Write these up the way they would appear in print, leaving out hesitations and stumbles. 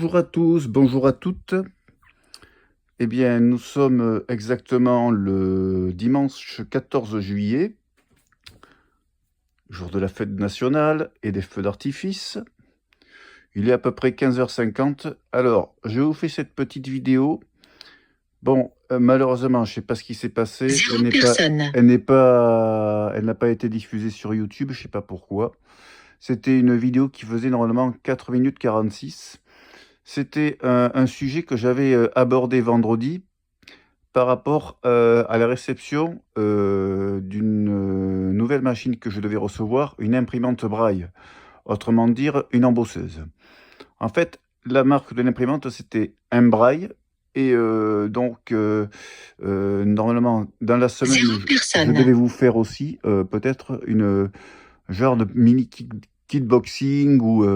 Bonjour à tous, bonjour à toutes. Eh bien, nous sommes exactement le dimanche 14 juillet, jour de la fête nationale et des feux d'artifice. Il est à peu près 15h50. Alors, je vous fais cette petite vidéo. Bon, malheureusement, je ne sais pas ce qui s'est passé. Elle n'a pas été diffusée sur YouTube, je ne sais pas pourquoi. C'était une vidéo qui faisait normalement 4 minutes 46. C'était un sujet que j'avais abordé vendredi par rapport à la réception d'une nouvelle machine que je devais recevoir, une imprimante braille, autrement dire une embosseuse. En fait, la marque de l'imprimante, c'était un braille. Et normalement, dans la semaine, je devais vous faire aussi peut-être une genre de mini kitboxing ou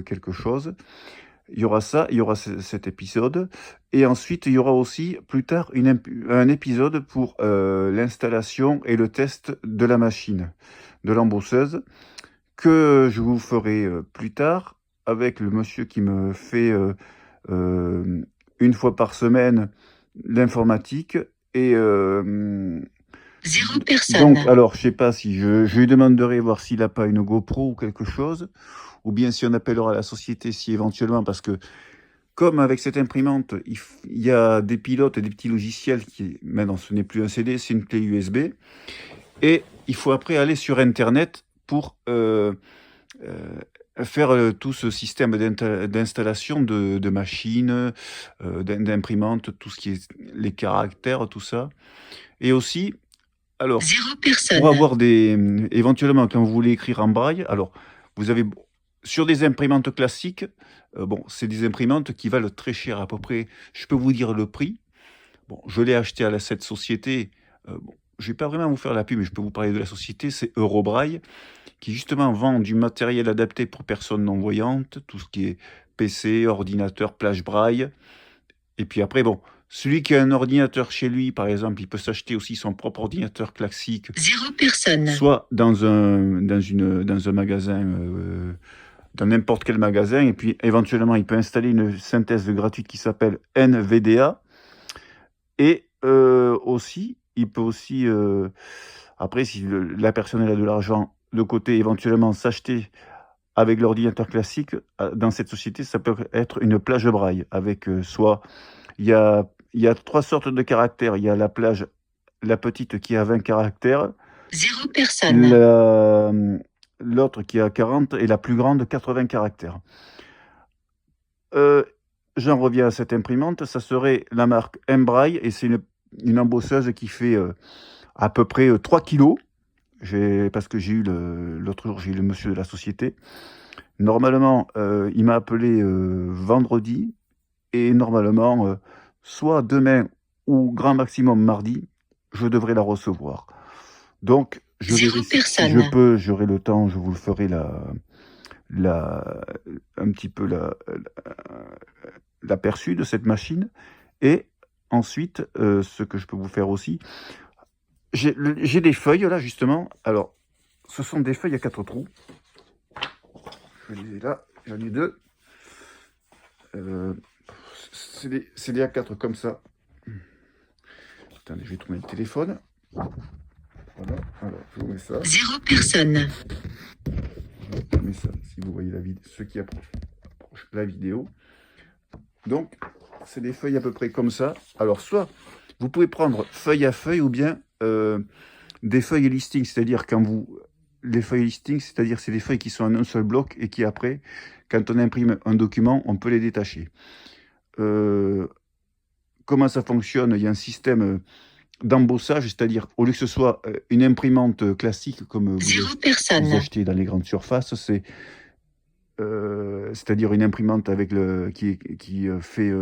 quelque chose. Il y aura ça, il y aura cet épisode. Et ensuite, il y aura aussi plus tard un épisode pour l'installation et le test de la machine, de l'embosseuse, que je vous ferai plus tard avec le monsieur qui me fait une fois par semaine l'informatique. Et donc, alors, je sais pas si je lui demanderai voir s'il n'a pas une GoPro ou quelque chose, ou bien si on appellera la société si éventuellement, parce que comme avec cette imprimante, il y a des pilotes et des petits logiciels qui, maintenant ce n'est plus un CD, c'est une clé USB. Et il faut après aller sur Internet pour faire tout ce système d'installation de machines, d'imprimantes, tout ce qui est les caractères, tout ça. Et aussi, alors, pour avoir éventuellement, quand vous voulez écrire en braille, alors, vous avez, sur des imprimantes classiques, bon, c'est des imprimantes qui valent très cher, à peu près, je peux vous dire le prix. Bon, je l'ai acheté à cette société, bon, je vais pas vraiment vous faire la pub, mais je peux vous parler de la société, c'est Eurobraille, qui justement vend du matériel adapté pour personnes non-voyantes, tout ce qui est PC, ordinateur, plage braille. Et puis après, bon, celui qui a un ordinateur chez lui, par exemple, il peut s'acheter aussi son propre ordinateur classique. Soit dans un magasin, dans n'importe quel magasin, et puis éventuellement, il peut installer une synthèse gratuite qui s'appelle NVDA. Et aussi, il peut aussi, après, si la personne elle a de l'argent de côté, éventuellement s'acheter avec l'ordinateur classique, dans cette société, ça peut être une plage braille, avec soit il y a 3 sortes de caractères. Il y a la plage, la petite qui a 20 caractères. L'autre qui a 40 et la plus grande 80 caractères. J'en reviens à cette imprimante. Ça serait la marque Embraille et c'est une embosseuse qui fait à peu près 3 kilos. Parce que j'ai eu l'autre jour, j'ai eu le monsieur de la société. Normalement, il m'a appelé vendredi. Et normalement, soit demain ou grand maximum mardi, je devrais la recevoir. Donc, je verrai si je peux, j'aurai le temps, je vous le ferai un petit peu l'aperçu de cette machine. Et ensuite, ce que je peux vous faire aussi, j'ai des feuilles là justement. Alors, ce sont des feuilles à 4 trous. Je les ai là, j'en ai 2. C'est des A4 comme ça. Attendez, je vais tourner le téléphone. Voilà, alors je vous mets ça. Je mets ça, si vous voyez la vidéo, ceux qui approchent la vidéo. Donc, c'est des feuilles à peu près comme ça. Alors, soit vous pouvez prendre feuille à feuille ou bien des feuilles listing, c'est-à-dire les feuilles listing, c'est-à-dire c'est des feuilles qui sont en un seul bloc et qui après, quand on imprime un document, on peut les détacher. Comment ça fonctionne? Il y a un système d'embossage, c'est-à-dire au lieu que ce soit une imprimante classique comme vous achetez dans les grandes surfaces, c'est-à-dire une imprimante avec qui fait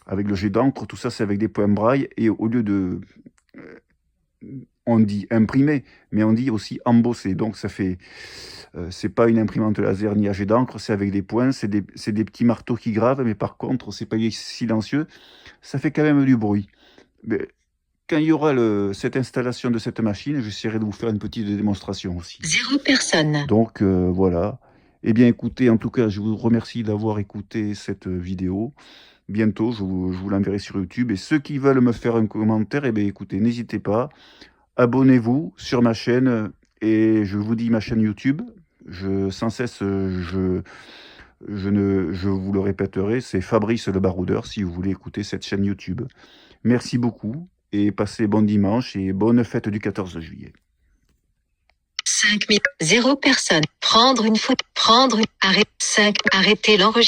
avec le jet d'encre, tout ça c'est avec des points braille, et au lieu de on dit imprimer, mais on dit aussi embosser. Donc ça fait c'est pas une imprimante laser ni à jet d'encre, c'est avec des points, c'est des petits marteaux qui gravent, mais par contre c'est pas silencieux, ça fait quand même du bruit. Mais quand il y aura cette installation de cette machine, j'essaierai de vous faire une petite démonstration aussi. Donc voilà. Eh bien, écoutez, en tout cas, je vous remercie d'avoir écouté cette vidéo. Bientôt, je vous l'enverrai sur YouTube. Et ceux qui veulent me faire un commentaire, eh bien, écoutez, n'hésitez pas. Abonnez-vous sur ma chaîne. Et je vous dis ma chaîne YouTube. Sans cesse, je vous le répéterai, c'est Fabrice le Baroudeur, si vous voulez écouter cette chaîne YouTube. Merci beaucoup et passez bon dimanche et bonne fête du 14 juillet. 5 000, 0 personnes. Prendre une photo. Arrêter l'enregistrement.